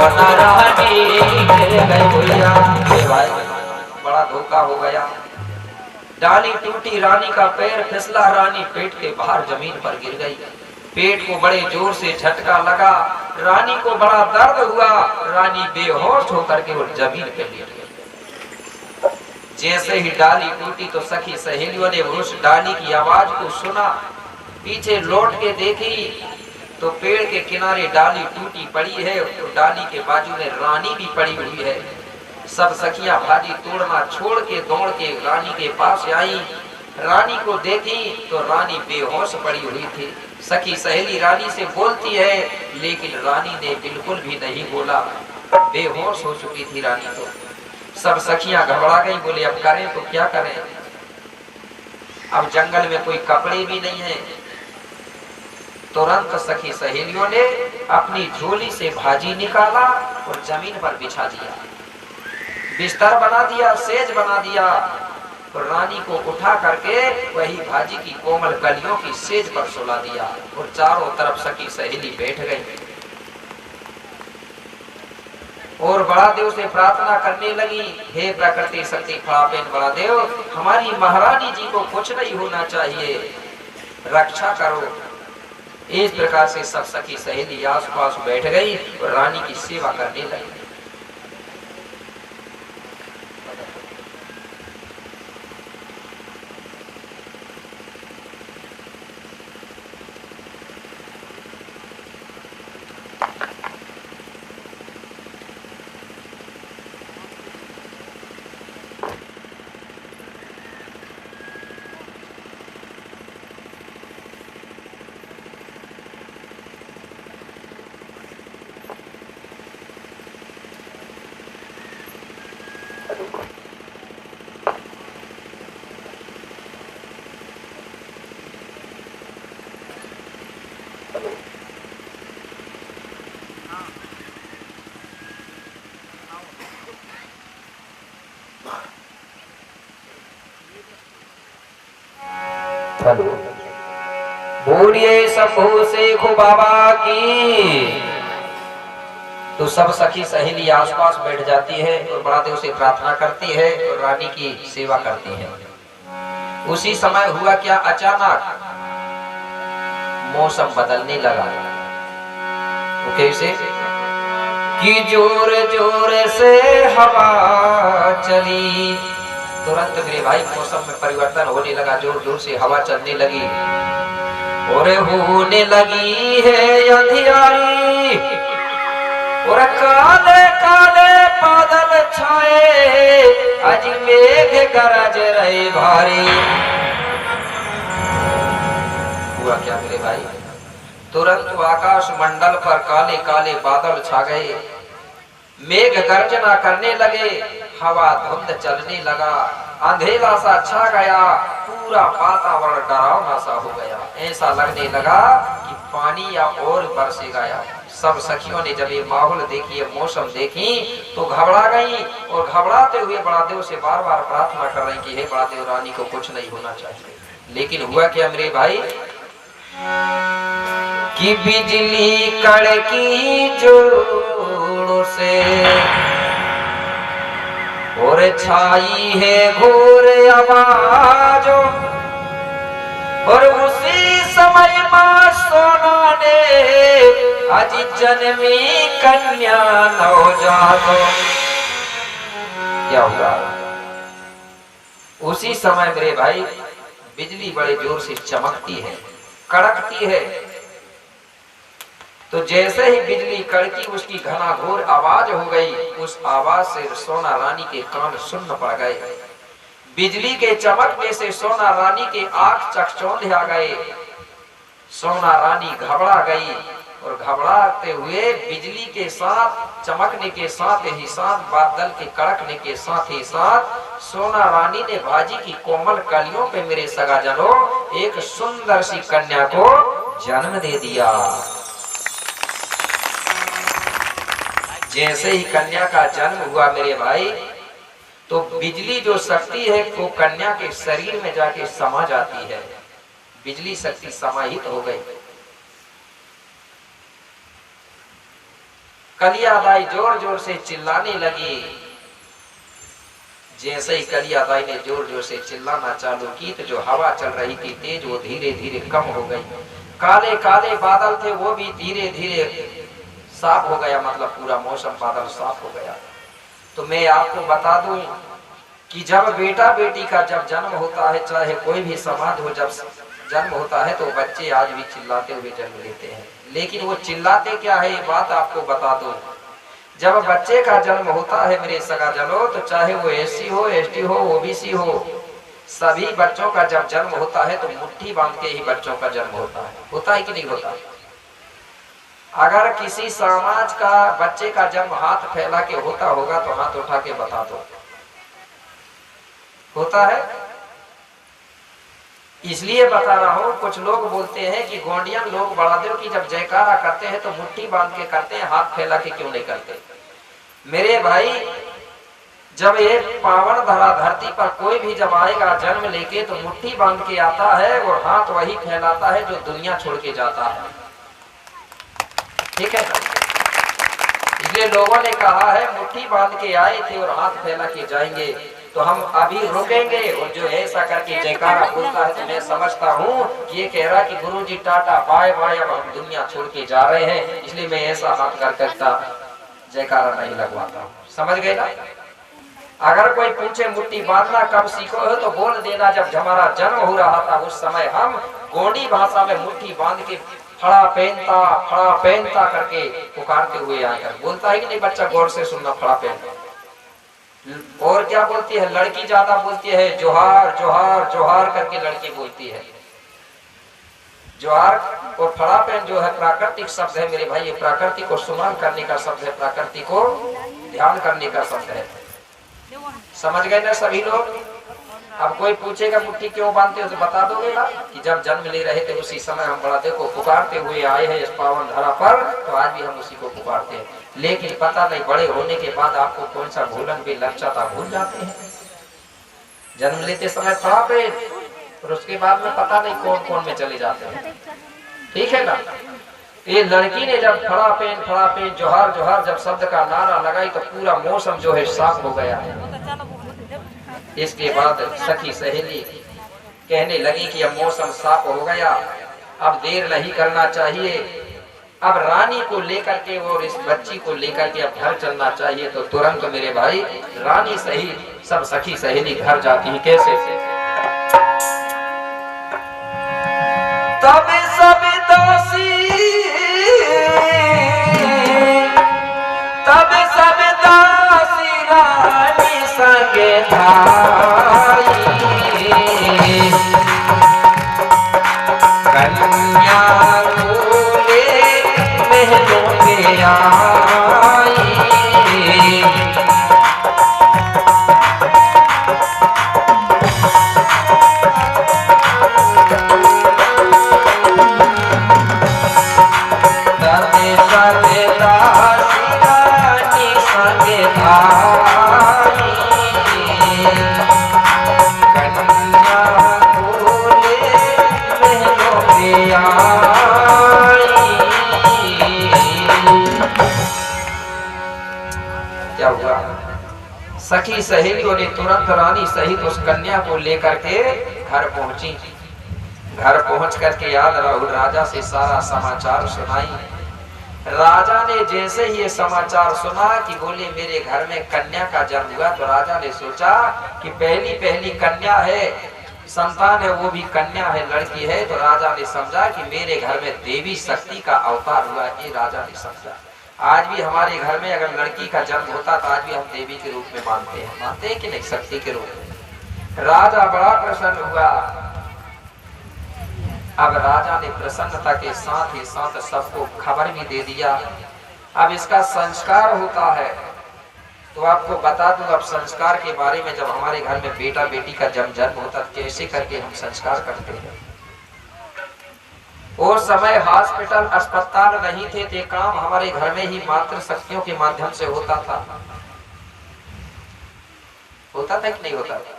सोना रानी गिर गई भैया। भाई बड़ा धोखा हो गया। डाली टूटी, रानी का पैर फिसला, रानी पेट के बाहर जमीन पर गिर गई। पेट को बड़े जोर से झटका लगा, रानी को बड़ा दर्द हुआ, रानी बेहोश होकर के वो जमीन पे लेट गई। जैसे ही डाली टूटी तो सखी सहेलियों ने उस डाली की आवाज को सुना, पीछे लौट के देखी तो पेड़ के किनारे डाली टूटी पड़ी है, तो डाली के बाजू में रानी भी पड़ी हुई है। सब सखियां भाजी तोड़ना छोड़ के दौड़ के रानी के पास आई। रानी को देखी तो रानी बेहोश पड़ी हुई थी। सखी सहेली रानी से बोलती है, लेकिन रानी ने बिल्कुल भी नहीं बोला, बेहोश हो चुकी थी रानी। तो सब सखियां घबरा गई, बोले अब करें तो क्या करें, अब जंगल में कोई कपड़े भी नहीं है। तुरंत सखी सहेलियों ने अपनी झोली से भाजी निकाला और जमीन पर बिछा दिया, बिस्तर बना दिया, सेज बना दिया। तो रानी को उठा करके वही भाजी की कोमल कलियों की सेज पर सुला दिया और चारों तरफ सखी सहेली बैठ गई और बड़ा देव से प्रार्थना करने लगी, हे प्रकृति शक्ति फड़ापेन बड़ा देव, हमारी महारानी जी को कुछ नहीं होना चाहिए, रक्षा करो। इस प्रकार से सब सखी सहेली आस पास बैठ गई और रानी की सेवा करने लगी। बोलिए शंभू शेख बाबा की। तो सब सखी सहेली आसपास बैठ जाती है और बड़ा देव से प्रार्थना करती है और रानी की सेवा करती है। उसी समय हुआ क्या, अचानक मौसम बदलने लगा। तो कैसे कि जोर जोर से हवा चली, तुरंत मेरे भाई मौसम में परिवर्तन होने लगा, जोर जोर से हवा चलने लगी और होने लगी है अंधियारी और काले काले बादल छाए, आज मेघ गरज रहे भारी। हुआ क्या मेरे भाई, तुरंत आकाश मंडल पर काले काले बादल छा गए, मेघ गर्जना करने लगे, हवा धुंध चलने लगा, अंधेरा सा छा गया, पूरा वातावरण डरावना सा हो गया। ऐसा लगने लगा कि पानी या और बरसेगा। सब सखियों ने जब ये माहौल देखी, ये मौसम देखी तो घबरा गई और घबराते हुए बड़ादेव से बार बार प्रार्थना कर रही कि हे बड़ादेव, रानी को कुछ नहीं होना चाहिए। लेकिन हुआ क्या मेरे भाई कि बिजली कड़की जोरों से और छाई है घोर आवाज और उसी समय मां सोना ने आज जन्मी कन्या नवजात। क्या हुआ, उसी समय मेरे भाई बिजली बड़े जोर से चमकती है, कड़कती है। तो जैसे ही बिजली कड़की उसकी घनाघोर आवाज हो गई, उस आवाज से सोना रानी के कान सुन्न पड़ गए। बिजली के चमकने से सोना रानी के आंख चकचौंध आ गए। सोना रानी घबरा गई और घबराते हुए बिजली के साथ चमकने के साथ ही साथ बादल के कड़कने के साथ ही साथ सोना रानी ने भाजी की कोमल कलियों पे मेरे सगाजनों एक सुंदर सी कन्या को जन्म दे दिया। जैसे ही कन्या का जन्म हुआ मेरे भाई, तो बिजली जो शक्ति है वो कन्या के शरीर में जाके समा जाती है। बिजली शक्ति समाहित हो गई कलिया दाई जोर जोर से चिल्लाने लगी। जैसे ही कलिया दाई ने जोर जोर से चिल्लाना चालू की तो जो हवा चल रही थी तेज, वो धीरे धीरे कम हो गई। काले काले बादल थे वो भी धीरे धीरे साफ हो गया, मतलब पूरा मौसम बादल साफ हो गया। तो मैं आपको बता दूं कि जब बेटा बेटी का जब जन्म होता है, चाहे कोई भी समाज हो, जब जन्म होता है तो बच्चे आज भी चिल्लाते हुए जन्म लेते हैं। लेकिन वो चिल्लाते क्या है, ये बात आपको बता दूं। जब बच्चे का जन्म होता है मेरे सगा जनो, तो चाहे वो एससी हो, एसटी हो, ओबीसी हो, सभी बच्चों का जब जन्म होता है तो मुट्ठी बांध के ही बच्चों का जन्म होता है कि नहीं होता? अगर किसी समाज का बच्चे का जन्म हाथ फैला के होता होगा तो हाथ उठा के बता दो, होता है? इसलिए बता रहा हूं, कुछ लोग बोलते हैं कि गोंडियन लोग बड़ा देव की जब जयकारा करते हैं तो मुट्ठी बांध के करते हैं, हाथ फैला के क्यों नहीं करते? मेरे भाई, जब ये पावन धरा धरती पर कोई भी जब आएगा जन्म लेके तो मुट्ठी बांध के आता है और हाथ वही फैलाता है जो दुनिया छोड़ के जाता है, ठीक है ना? इसलिए लोगों ने कहा है मुट्ठी बांध के आए थे और हाथ फैला के जाएंगे। तो हम अभी रुकेंगे, और जो ऐसा करके जयकारा बोलता है तो मैं समझता हूँ कि ये कह रहा कि गुरुजी टाटा बाय बाय, अब हम दुनिया छोड़ के जा रहे हैं, इसलिए मैं ऐसा हाथ कर करता जयकारा नहीं लगवाता हूँ। समझ गए ना? अगर कोई पूछे मुट्ठी बांधना कब सीखो हो तो बोल देना जब हमारा जन्म हो रहा था उस समय हम गोंडी भाषा में मुट्ठी बांध के फड़ा पहनता करके पुकारते हुए आकर। बोलता है कि नहीं बच्चा? गौर से सुनना, फड़ा पहनता। और क्या बोलती है लड़की? ज्यादा बोलती है जोहार जोहार जोहार करके लड़की बोलती है। जोहार और फड़ा पहन जो है प्राकृतिक शब्द है मेरे भाई, ये प्राकृतिक को सुमरन करने का शब्द है, प्राकृतिक को ध्यान करने का शब्द है। समझ गए ना सभी लोग? अब कोई पूछेगा मुट्ठी क्यों बांधते हो तो बता दोगे ना कि जब जन्म ले रहे थे उसी समय हम बड़ा देखो पुकारते हुए आए हैं इस पावन धरा पर, तो आज भी हम उसी को पुकारते हैं। लेकिन पता नहीं बड़े होने के बाद आपको कौन सा भूलन भी लग जाता, भूल जाते हैं। जन्म लेते समय फड़ा पे, और उसके बाद में पता नहीं कौन कौन में चले जाते हैं, ठीक है ना? ये लड़की ने जब फड़ा पेन जोहार जोहार जब शब्द का नारा लगाई तो पूरा मौसम जो है साफ हो गया है। इसके बाद सखी सहेली कहने लगी कि अब मौसम साफ हो गया, अब देर नहीं करना चाहिए, अब रानी को लेकर के और इस बच्ची को लेकर के अब घर चलना चाहिए। तो तुरंत मेरे भाई रानी सहित सब सखी सहेली घर जाती है। कैसे? तब सब दासी रानी संगे धाई, कन्या बोले महलों के आई, सखी सहेलियों ने तुरंत रानी सहित उस कन्या को लेकर के घर पहुंची। घर पहुंच करके याद राहुल राजा से सारा समाचार सुनाई। राजा ने जैसे ही ये समाचार सुना कि बोले मेरे घर में कन्या का जन्म हुआ, तो राजा ने सोचा कि पहली कन्या है, संतान है, वो भी कन्या है, लड़की है। तो राजा ने समझा कि मेरे घर में देवी शक्ति का अवतार हुआ। ये राजा ने समझा। आज भी हमारे घर में अगर लड़की का जन्म होता तो आज भी हम देवी के रूप में मानते हैं कि नहीं? शक्ति के रूप में। राजा बड़ा प्रसन्न हुआ। अब राजा ने प्रसन्नता के साथ ही साथ सबको खबर भी दे दिया। अब इसका संस्कार होता है, तो आपको बता दूं अब संस्कार के बारे में। जब हमारे घर में बेटा बेटी का जन्म होता है कैसे करके हम संस्कार करते हैं। और समय हॉस्पिटल अस्पताल नहीं थे, ते काम हमारे घर में ही मातृ शक्तियों के माध्यम से होता था। होता था कि नहीं होता था?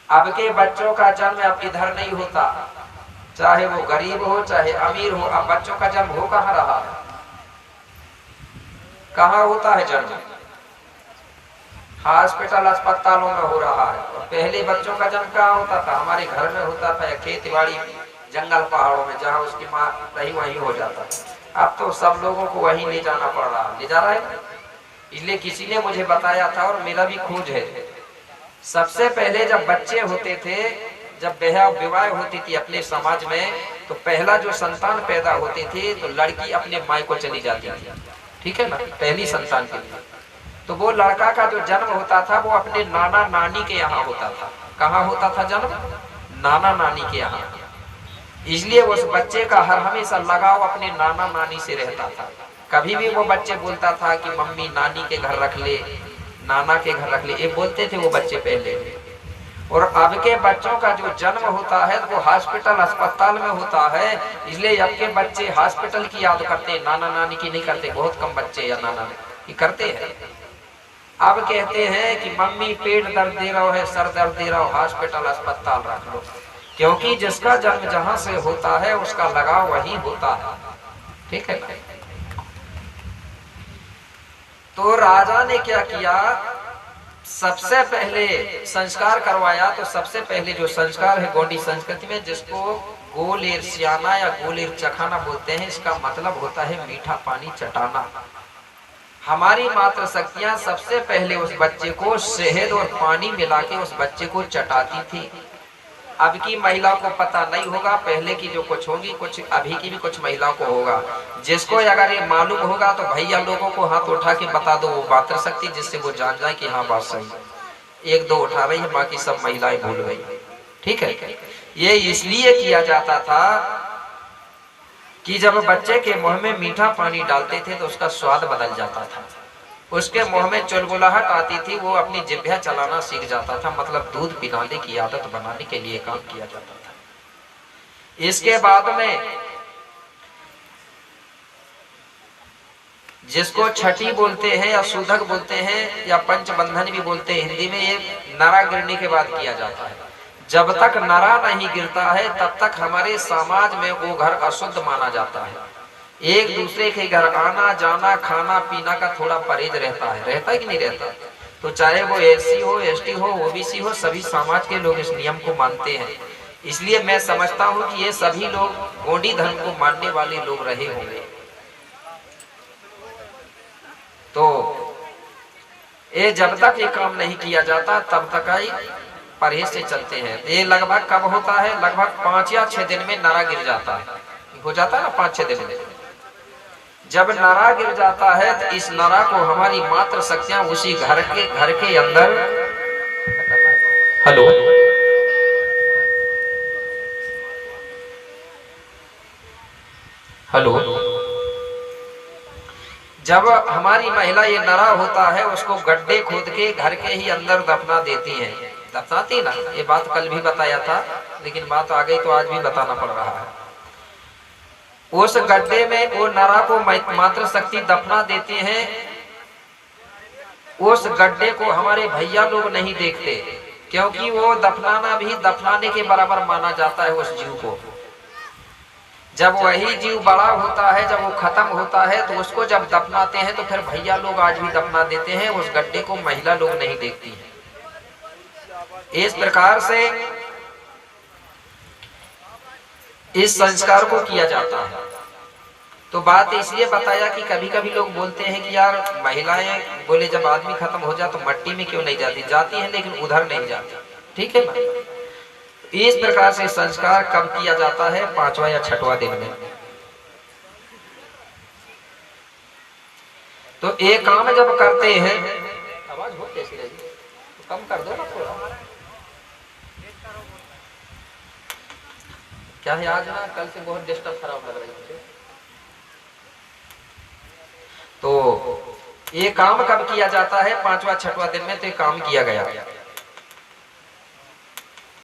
अब के बच्चों का जन्म अब इधर नहीं होता, चाहे वो गरीब हो चाहे अमीर हो। अब बच्चों का जन्म हो कहाँ रहा है? कहाँ होता है जन्म? हॉस्पिटल अस्पतालों में हो रहा है। और पहले बच्चों का जन्म कहाँ होता था? हमारे घर में होता था, या खेती बाड़ी जंगल पहाड़ों में, जहाँ उसकी माँ रही वहीं हो जाता था। अब तो सब लोगों को वहीं ले जाना पड़ रहा, ले जा रहा है। इसलिए किसी ने मुझे बताया था और मेरा भी खोज है, सबसे पहले जब बच्चे होते थे, जब विवाह होती थी अपने समाज में, तो पहला जो संतान पैदा होती थी तो लड़की अपने माई को चली जाती थी, ठीक है ना, पहली संतान के लिए। तो वो लड़का का जो जन्म होता था वो अपने नाना नानी के यहाँ होता था। कहाँ होता था जन्म? नाना नानी के यहाँ। इसलिए उस बच्चे का हर हमेशा लगाव अपने नाना नानी से रहता था। कभी भी वो बच्चे बोलता था कि मम्मी नानी के घर रख ले, नाना के घर रख ले, ये बोलते थे वो बच्चे पहले। और अब के बच्चों का जो जन्म होता है वो हॉस्पिटल अस्पताल में होता है। इसलिए अब के बच्चे हॉस्पिटल की याद करते हैं, नाना नानी की नहीं करते। बहुत कम बच्चे या नाना की करते हैं। अब कहते हैं कि मम्मी पेट दर्द दे रहा है, सर दर्द दे रहा हो, हॉस्पिटल अस्पताल रख लो। क्योंकि जिसका जन्म जहां से होता है उसका लगाव वही होता है, ठीक है। तो राजा ने क्या किया, सबसे पहले संस्कार करवाया। तो सबसे पहले जो संस्कार है गोंडी संस्कृति में, जिसको गोलेर सियाना या गोलेर चखाना बोलते हैं, इसका मतलब होता है मीठा पानी चटाना। हमारी मातृ शक्तियां सबसे पहले उस बच्चे को शहद और पानी मिला के उस बच्चे को चटाती थी। अब की महिलाओं को पता नहीं होगा, पहले की जो कुछ होगी, कुछ अभी की भी कुछ महिलाओं को होगा। जिसको अगर ये मालूम होगा तो भैया लोगों को हाथ उठा के बता दो वो मातृ शक्ति, जिससे वो जान जाए कि हाँ बात सही। एक दो उठा रही है, बाकी सब महिलाएं भूल गई, ठीक है। ये इसलिए किया जाता था कि जब बच्चे के मुंह में मीठा पानी डालते थे तो उसका स्वाद बदल जाता था, उसके मुंह में चुलबुलाहट आती थी, वो अपनी जिह्वा चलाना सीख जाता था। मतलब दूध पिलाने की आदत बनाने के लिए काम किया जाता था। इसके बाद में जिसको छठी बोलते हैं या सूधक बोलते हैं या पंचबंधन भी बोलते हैं हिंदी में, ये नरा गिरने के बाद किया जाता है। जब तक नरा नहीं गिरता है तब तक हमारे समाज में वो घर अशुद्ध माना जाता है। एक दूसरे के घर आना जाना खाना पीना का थोड़ा परहेज रहता है कि नहीं रहता? तो चाहे वो एससी हो, एसटी हो, ओबीसी हो, सभी समाज के लोग इस नियम को मानते हैं। इसलिए मैं समझता हूँ कि ये सभी लोग गोंडी धर्म को मानने वाले लोग रहे होंगे। तो ये जब तक ये काम नहीं किया जाता तब तक ही परहेज से चलते हैं। ये लगभग कब होता है? लगभग 5 या 6 दिन में नरा गिर जाता है, हो जाता है ना 5-6 दिन में। जब नरा गिर जाता है तो इस नरा को हमारी मातृ शक्तियां उसी घर के अंदर, हेलो हेलो, जब हमारी महिला ये नरा होता है उसको गड्ढे खोद के घर के ही अंदर दफना देती है। दफनाती ना, ये बात कल भी बताया था लेकिन बात आ गई तो आज भी बताना पड़ रहा है। उस गड्ढे में वो नरा को मातृ शक्ति दफना देते हैं। उस गड्ढे को हमारे भैया लोग नहीं देखते, क्योंकि वो दफनाना भी दफनाने के बराबर माना जाता है उस जीव को। जब वही जीव बड़ा होता है, जब वो खत्म होता है, तो उसको जब दफनाते हैं तो फिर भैया लोग आज भी दफना देते हैं। उस गड्ढे को महिला लोग नहीं देखती हैं। इस प्रकार से इस संस्कार को किया जाता है। तो बात इसलिए बताया कि कभी कभी लोग बोलते हैं कि यार महिलाएं बोले जब आदमी खत्म हो जाए तो मट्टी में क्यों नहीं जाती? जाती है लेकिन उधर नहीं जाती, ठीक है ना। इस प्रकार से संस्कार कब किया जाता है? 5वां या 6वां दिन में। तो एक काम जब करते हैं, आवाज बहुत कैसी रही, तो कम कर दो ना थोड़ा। क्या है आज ना, कल से बहुत डिस्टर्ब खराब लग रही है। तो ये काम कब किया जाता है? 5वां 6वां दिन में। तो ये काम किया गया।